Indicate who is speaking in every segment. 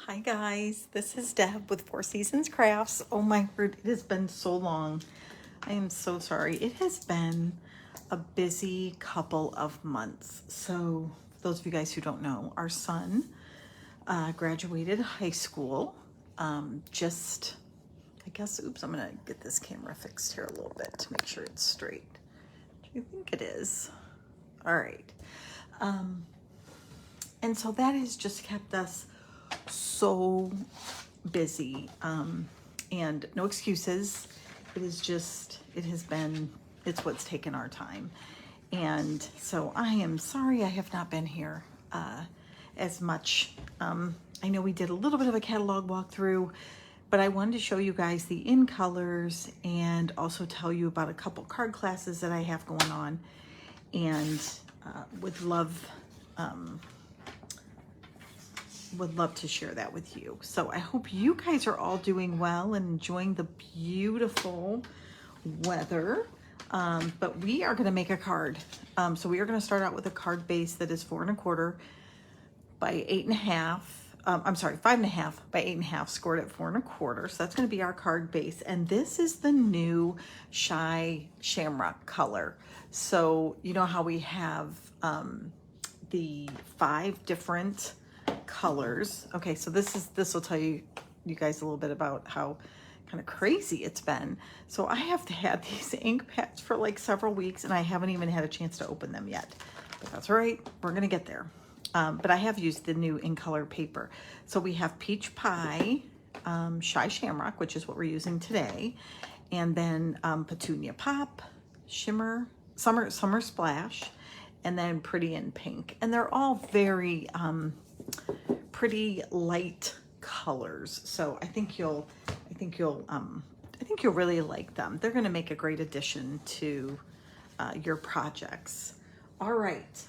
Speaker 1: Hi guys, this is Deb with Four Seasons Crafts. Oh my word, it has been so long. I am so sorry. It has been a busy couple of months. So for those of you guys who don't know, our son graduated high school. Oops, I'm gonna get this camera fixed here a little bit to make sure it's straight. Do you think it is? All right. And so that has just kept us so busy, and no excuses. It's what's taken our time. And so I am sorry I have not been here as much. I know we did a little bit of a catalog walkthrough, but I wanted to show you guys the in colors and also tell you about a couple card classes that I have going on, and would love to share that with you. So I hope you guys are all doing well and enjoying the beautiful weather. But we are going to make a card. So we are going to start out with a card base that is 4 1/4 by 8 1/2. 5 1/2 by 8 1/2, scored at 4 1/4. So that's going to be our card base. And this is the new Shy Shamrock color. So you know how we have the 5 different colors. Okay, so this will tell you guys a little bit about how kind of crazy it's been. So I have had these ink pads for like several weeks and I haven't even had a chance to open them yet, but that's all right, we're gonna get there. But I have used the new in color paper. So we have Peach Pie, Shy Shamrock, which is what we're using today, and then Petunia Pop, Shimmer, Summer Splash, and then Pretty in Pink. And they're all very pretty light colors. So I think you'll really like them. They're going to make a great addition to your projects. All right.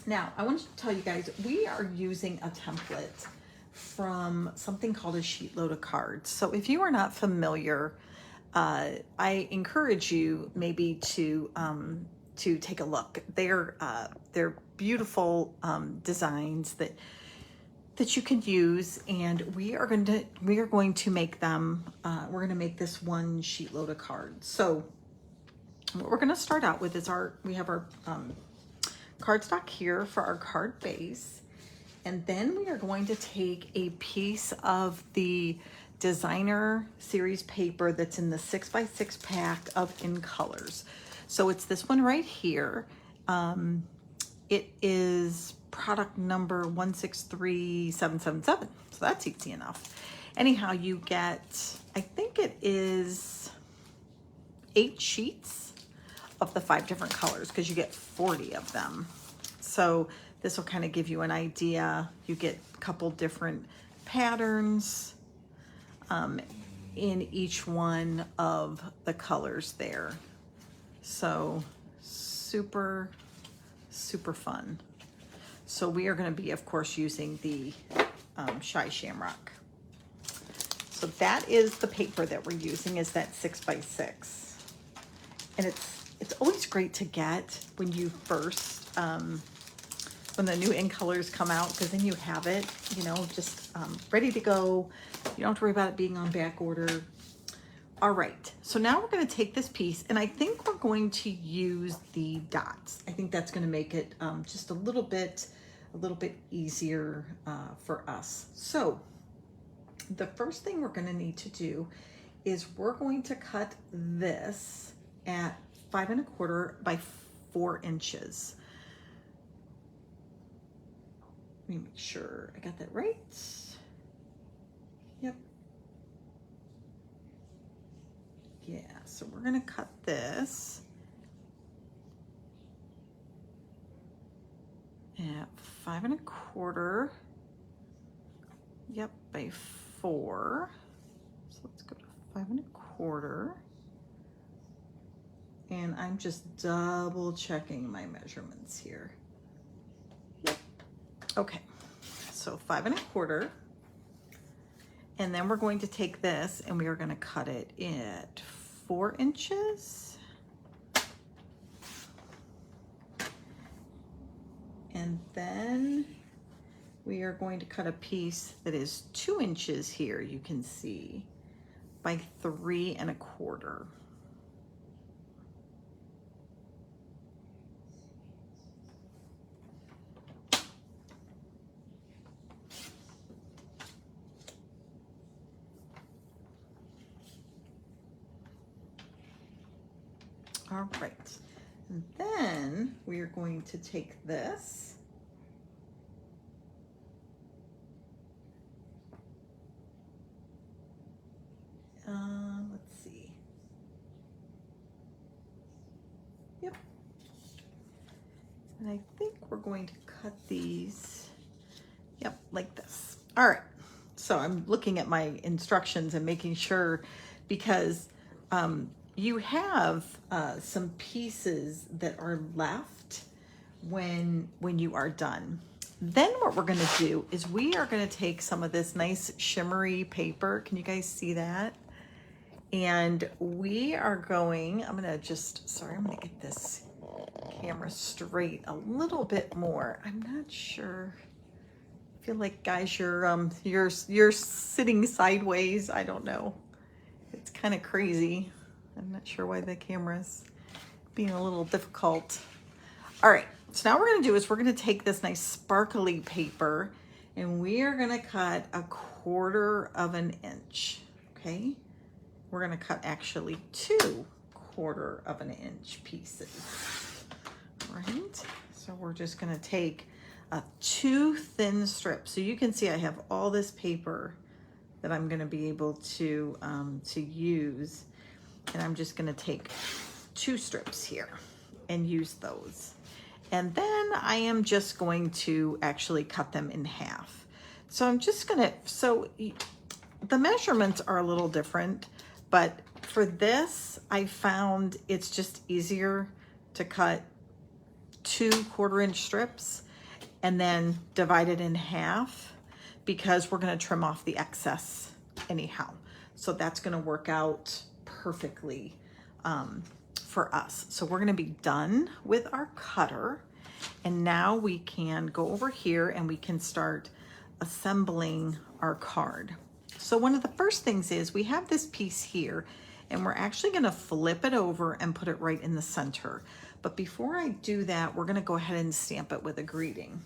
Speaker 1: Now I want to tell you guys, we are using a template from something called a sheet load of cards. So if you are not familiar, I encourage you maybe to take a look. They're beautiful designs that you can use, and we are going to make them. We're going to make this one sheet load of cards. So what we're going to start out with is we have our cardstock here for our card base, and then we are going to take a piece of the designer series paper that's in the 6x6 pack of in colors. So it's this one right here. It is product number 163777. So that's easy enough. Anyhow, you get, I think it is 8 sheets of the 5 different colors, because you get 40 of them. So this will kind of give you an idea. You get a couple different patterns in each one of the colors there. So super fun. So we are going to be, of course, using the Shy Shamrock. So that is the paper that we're using, is that 6x6. And it's always great to get when you first, when the new in colors come out, because then you have it, just ready to go. You don't have to worry about it being on back order. All right, so now we're going to take this piece, and I think we're going to use the dots. I think that's going to make it just a little bit easier for us. So the first thing we're going to need to do is we're going to cut this at 5 1/4 by 4 inches. Let me make sure I got that right. Yep. Yeah, so we're gonna cut this at 5 1/4. Yep, by 4. So let's go to 5 1/4. And I'm just double checking my measurements here. Yep. Okay, so 5 1/4. And then we're going to take this and we are going to cut it at 4 inches. And then we are are going to cut a piece that is 2 inches here, you can see, by 3 1/4. All right, and then we are going to take this let's see. Yep. And I think we're going to cut these, yep, like this. All right, so I'm looking at my instructions and making sure, because you have some pieces that are left when you are done. Then what we're gonna do is we are gonna take some of this nice shimmery paper. Can you guys see that? And we are going, I'm gonna get this camera straight a little bit more. I'm not sure. I feel like, guys, you're sitting sideways. I don't know. It's kind of crazy. I'm not sure why the camera's being a little difficult. All right, so now what we're gonna do is we're gonna take this nice sparkly paper and we are gonna cut 1/4 inch, okay? We're gonna cut actually 2 1/4 inch pieces, right? So we're just gonna take 2 thin strips. So you can see I have all this paper that I'm gonna be able to use, and I'm just gonna take 2 strips here and use those. And then I am just going to actually cut them in half. So I'm just gonna, so the measurements are a little different, but for this, I found it's just easier to cut 2 1/4 inch strips and then divide it in half, because we're gonna trim off the excess anyhow. So that's gonna work out perfectly for us. So we're gonna be done with our cutter, and now we can go over here and we can start assembling our card. So one of the first things is we have this piece here, and we're actually gonna flip it over and put it right in the center. But before I do that, we're gonna go ahead and stamp it with a greeting.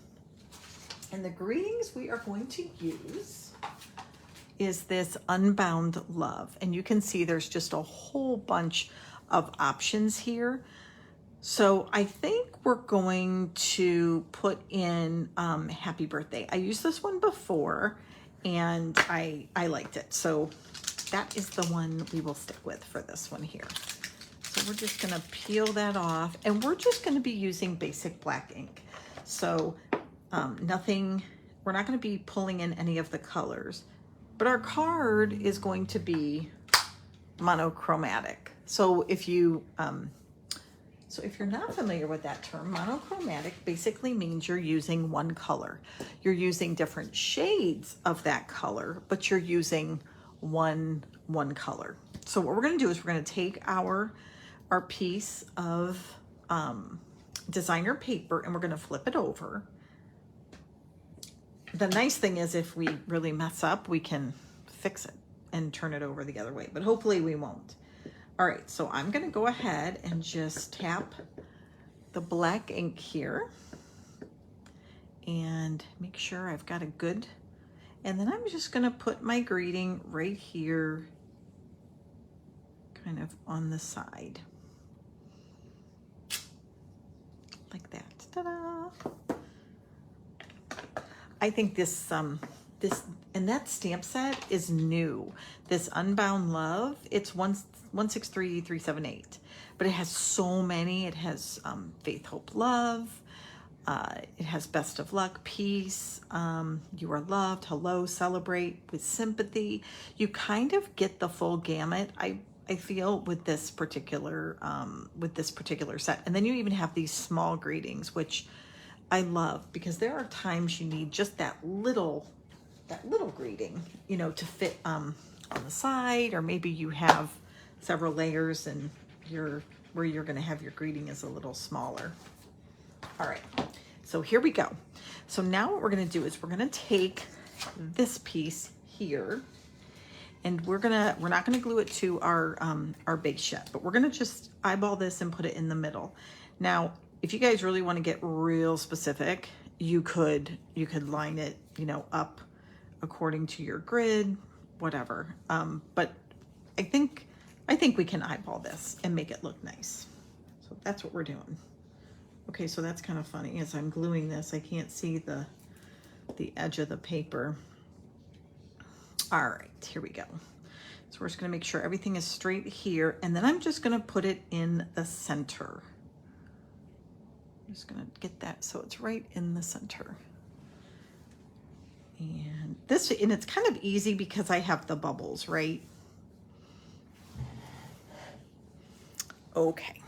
Speaker 1: And the greetings we are going to use is this Unbound Love. And you can see there's just a whole bunch of options here. So I think we're going to put in Happy Birthday. I used this one before and I liked it. So that is the one we will stick with for this one here. So we're just gonna peel that off, and we're just gonna be using basic black ink. So nothing, we're not gonna be pulling in any of the colors, but our card is going to be monochromatic. So if you're not familiar with that term, monochromatic basically means you're using one color. You're using different shades of that color, but you're using one color. So what we're gonna do is we're gonna take our piece of designer paper and we're gonna flip it over. The nice thing is if we really mess up, we can fix it and turn it over the other way, but hopefully we won't. All right, so I'm gonna go ahead and just tap the black ink here and make sure I've got a good, and then I'm just gonna put my greeting right here, kind of on the side, like that. Ta-da! I think this and that stamp set is new. This Unbound Love, it's 163378, but it has so many. It has Faith, Hope, Love. It has Best of Luck, Peace, You Are Loved, Hello, Celebrate, with Sympathy. You kind of get the full gamut, I feel, with this particular set. And then you even have these small greetings, which I love, because there are times you need just that little greeting, you know, to fit on the side, or maybe you have several layers and where you're going to have your greeting is a little smaller. All right, so here we go. So now what we're gonna do is we're gonna take this piece here, and we're not gonna glue it to our base yet, but we're gonna just eyeball this and put it in the middle. Now, if you guys really want to get real specific, you could line it, you know, up according to your grid, whatever. But I think we can eyeball this and make it look nice. So that's what we're doing. Okay, so that's kind of funny. As I'm gluing this, I can't see the edge of the paper. All right, here we go. So we're just gonna make sure everything is straight here, and then I'm just gonna put it in the center. I'm just gonna get that so it's right in the center. And it's kind of easy because I have the bubbles, right? Okay.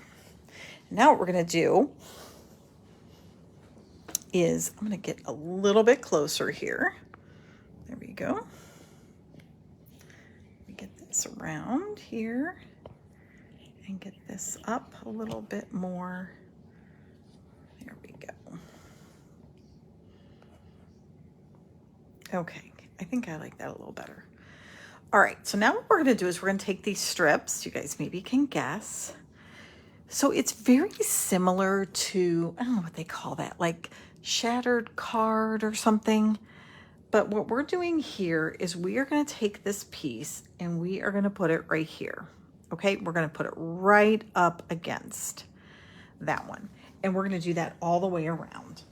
Speaker 1: Now what we're gonna do is I'm gonna get a little bit closer here. There we go. Get this around here and get this up a little bit more. There we go. Okay, I think I like that a little better. All right, so now what we're gonna do is we're gonna take these strips. You guys maybe can guess. So it's very similar to, I don't know what they call that, like shattered card or something. But what we're doing here is we are going to take this piece and we are going to put it right here. Okay, we're going to put it right up against that one. And we're going to do that all the way around.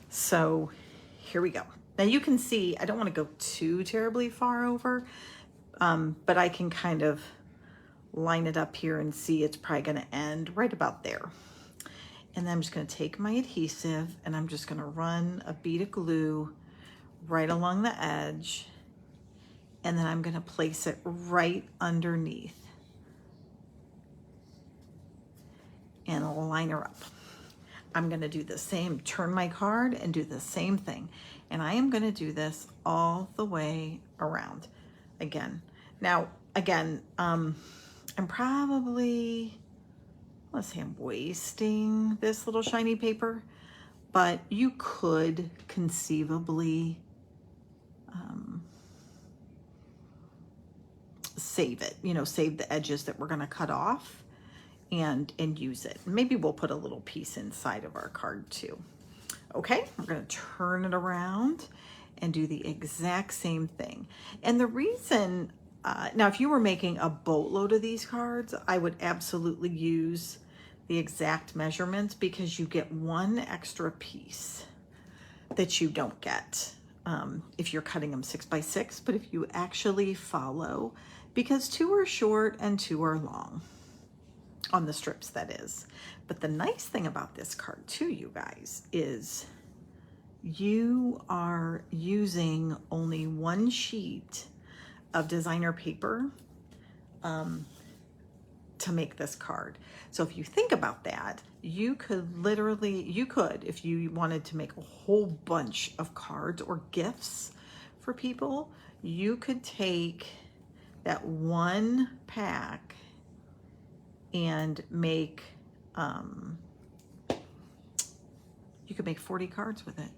Speaker 1: So here we go. Now you can see, I don't want to go too terribly far over, but I can kind of line it up here and see it's probably going to end right about there. And then I'm just going to take my adhesive and I'm just going to run a bead of glue right along the edge, and then I'm going to place it right underneath and line her up. I'm going to do the same, turn my card and do the same thing, and I am going to do this all the way around again. Now again, I'm probably, let's say I'm wasting this little shiny paper, but you could conceivably save it, you know, save the edges that we're going to cut off and use it. Maybe we'll put a little piece inside of our card too. Okay, we're going to turn it around and do the exact same thing. And the reason, now if you were making a boatload of these cards, I would absolutely use the exact measurements, because you get one extra piece that you don't get if you're cutting them 6 by 6, but if you actually follow, because 2 are short and 2 are long on the strips, that is. But the nice thing about this card too, you guys, is you are using only one sheet of designer paper to make this card. So if you think about that, you could literally, if you wanted to make a whole bunch of cards or gifts for people, you could take that one pack and make, you could make 40 cards with it.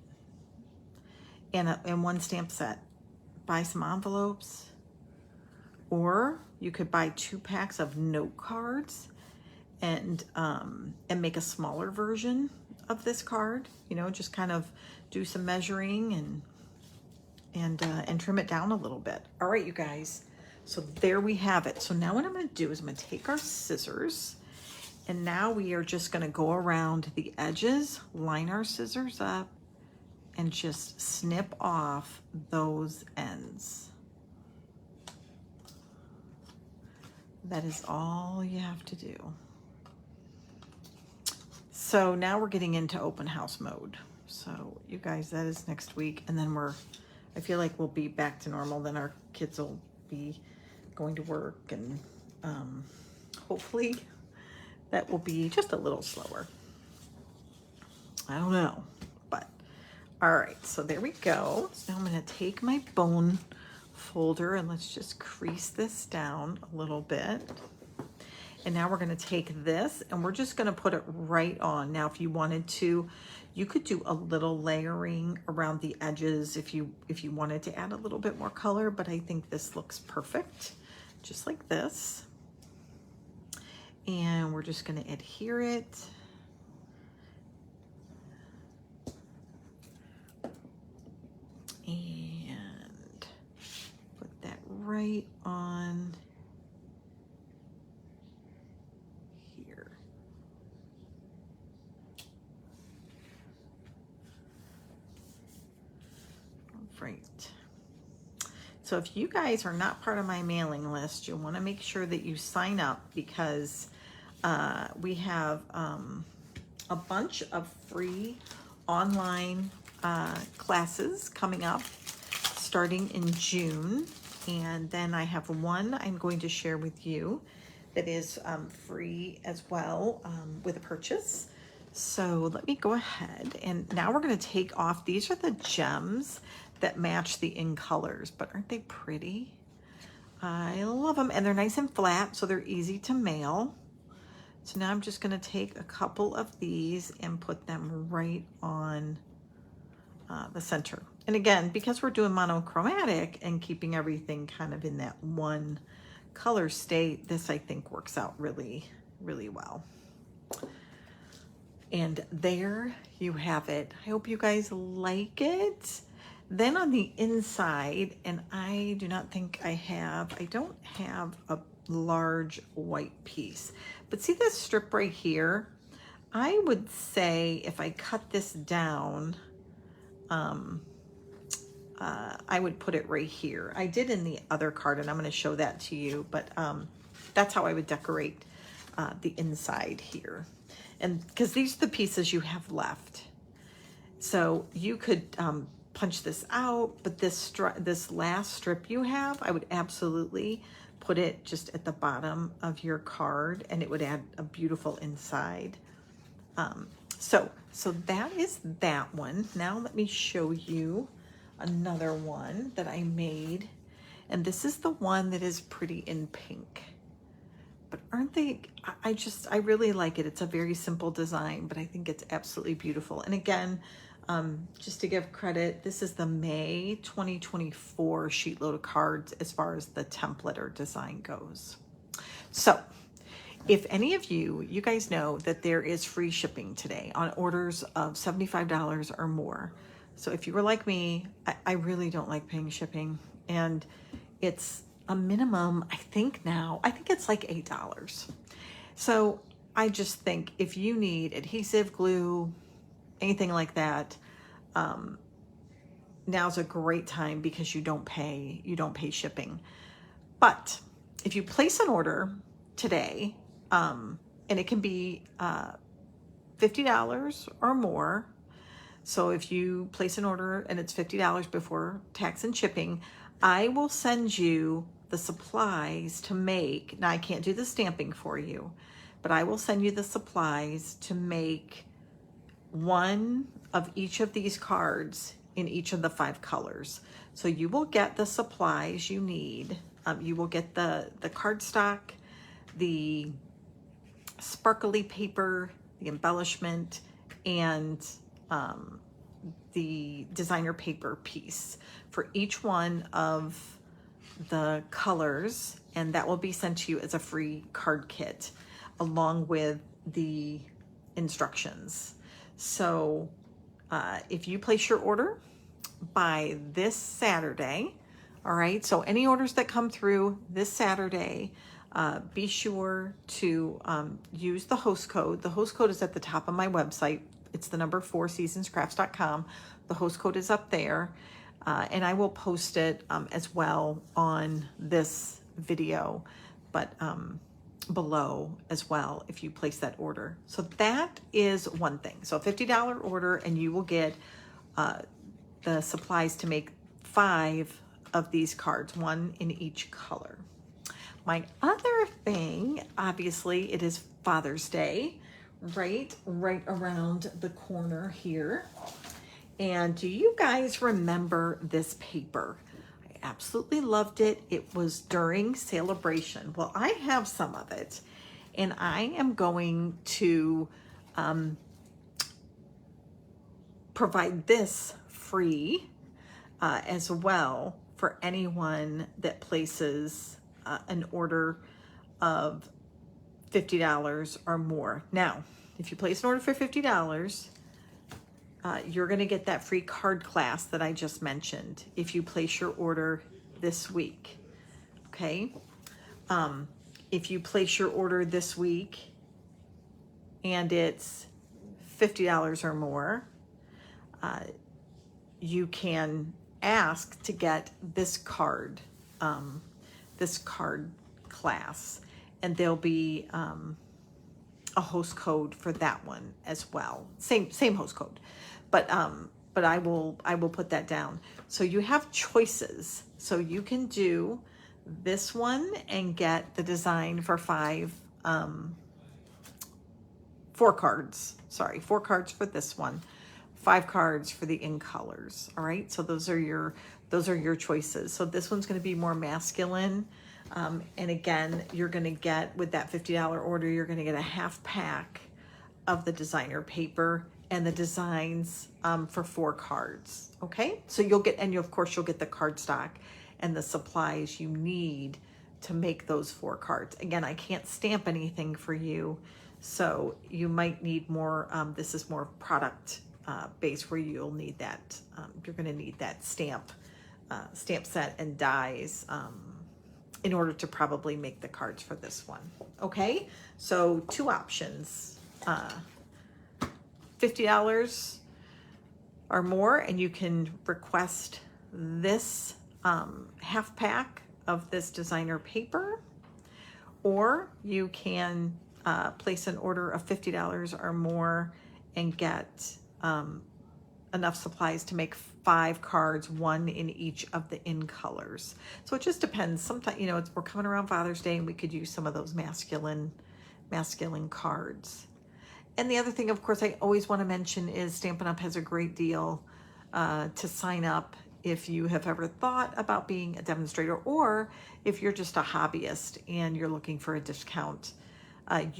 Speaker 1: And one stamp set. Buy some envelopes, or you could buy 2 packs of note cards and make a smaller version of this card. You know, just kind of do some measuring and trim it down a little bit. All right, you guys. So there we have it. So now what I'm going to do is I'm going to take our scissors, and now we are just going to go around the edges, line our scissors up, and just snip off those ends. That is all you have to do. So now we're getting into open house mode. So you guys, that is next week. And then I feel like we'll be back to normal. Then our kids will be going to work, and hopefully that will be just a little slower. I don't know, but all right, so there we go. So now I'm gonna take my bone folder and let's just crease this down a little bit. And now we're going to take this and we're just going to put it right on. Now, if you wanted to, you could do a little layering around the edges if you wanted to add a little bit more color, but I think this looks perfect, just like this. And we're just going to adhere it. And put that right on here. Right. So if you guys are not part of my mailing list, you'll want to make sure that you sign up, because we have a bunch of free online classes coming up starting in June. And then I have one I'm going to share with you that is free as well with a purchase. So let me go ahead, and now we're going to take off. These are the gems that match the in colors, but aren't they pretty? I love them, and they're nice and flat, so they're easy to mail. So now I'm just going to take a couple of these and put them right on the center. And again, because we're doing monochromatic and keeping everything kind of in that one color state, this I think works out really, really well. And there you have it. I hope you guys like it. Then on the inside, and I do not think I don't have a large white piece, but see this strip right here? I would say if I cut this down, I would put it right here. I did in the other card, and I'm going to show that to you, but that's how I would decorate the inside here. And because these are the pieces you have left. So you could punch this out, but this last strip you have, I would absolutely put it just at the bottom of your card, and it would add a beautiful inside. So that is that one. Now let me show you another one that I made, and this is the one that is pretty in pink. But aren't they, I really like it. It's a very simple design, but I think it's absolutely beautiful. And again, just to give credit, this is the May 2024 sheet load of cards as far as the template or design goes. So if any of you guys know that there is free shipping today on orders of $75 or more. So if you were like me, I really don't like paying shipping, and it's a minimum, I think it's like $8. So I just think if you need adhesive, glue, anything like that, now's a great time, because you don't pay shipping. But if you place an order today, and it can be $50 or more. So if you place an order and it's $50 before tax and shipping, I will send you the supplies to make. Now I can't do the stamping for you, but I will send you the supplies to make one of each of these cards in each of the 5 colors. So you will get the supplies you need. You will get the cardstock, the sparkly paper, the embellishment, and the designer paper piece for each one of the colors, and that will be sent to you as a free card kit along with the instructions. So if you place your order by this Saturday, all right, so any orders that come through this Saturday, be sure to use the host code. The host code is at the top of my website. It's the number 4seasonscrafts.com. The host code is up there. And I will post it as well on this video, but below as well if you place that order. So that is one thing. So a $50 order, and you will get the supplies to make 5 of these cards, 1 in each color. My other thing, obviously, it is Father's Day, right around the corner here. And do you guys remember this paper? I absolutely loved it. It was during Celebration. Well, I have some of it, And I am going to provide this free as well for anyone that places an order of $50 or more. Now, if you place an order for $50, you're going to get that free card class that I just mentioned if you place your order this week. Okay? If you place your order this week and it's $50 or more, you can ask to get this card class, and there'll be a host code for that one as well. Same host code, but I will put that down. So you have choices. So you can do this one and get the design for four cards. Sorry, 4 cards for this one, 5 cards for the in colors. All right, so those are your choices. So this one's going to be more masculine. And again, you're going to get, with that $50 order, you're going to get a half pack of the designer paper and the designs for 4 cards. Okay, so you'll get, and of course you'll get the cardstock and the supplies you need to make those 4 cards. Again, I can't stamp anything for you, so you might need more. This is more product based, where you'll need that. You're going to need that stamp set and dies in order to probably make the cards for this one. Okay, so 2 options, $50 or more, and you can request this half pack of this designer paper, or you can place an order of $50 or more and get enough supplies to make 5 cards, 1 in each of the in colors. So it just depends. Sometimes, you know, we're coming around Father's Day, and we could use some of those masculine cards. And the other thing, of course, I always want to mention is Stampin' Up! Has a great deal to sign up if you have ever thought about being a demonstrator, or if you're just a hobbyist and you're looking for a discount. If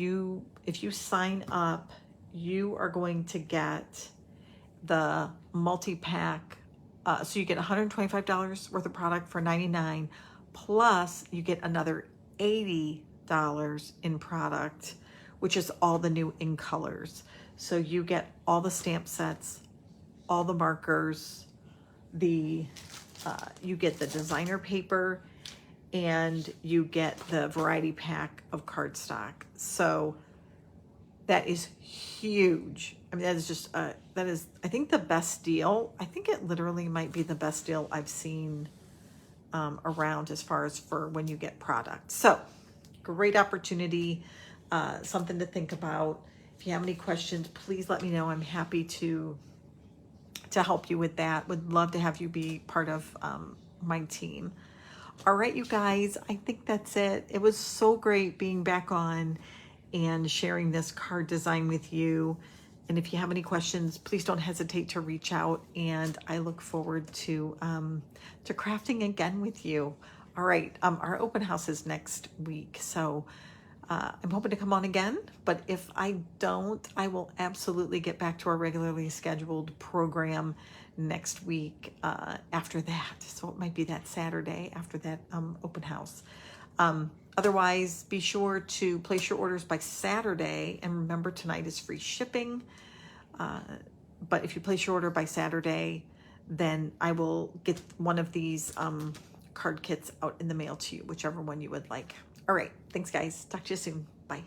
Speaker 1: you sign up, you are going to get the multi-pack. So you get $125 worth of product for $99, plus you get another $80 in product, which is all the new in colors. So you get all the stamp sets, all the markers, you get the designer paper, and you get the variety pack of cardstock. So that is huge. I mean, that is just that is, I think, the best deal. I think it literally might be the best deal I've seen around as far as for when you get product. So great opportunity, something to think about. If you have any questions, please let me know. I'm happy to help you with that. Would love to have you be part of my team. All right, you guys, I think that's it. It was so great being back on and sharing this card design with you. And if you have any questions, please don't hesitate to reach out, and I look forward to crafting again with you. All right, our open house is next week, so I'm hoping to come on again, but if I don't, I will absolutely get back to our regularly scheduled program next week after that. So it might be that Saturday after that open house. Otherwise, be sure to place your orders by Saturday, and remember, tonight is free shipping. But if you place your order by Saturday, then I will get one of these card kits out in the mail to you, whichever one you would like. All right, thanks guys. Talk to you soon. Bye.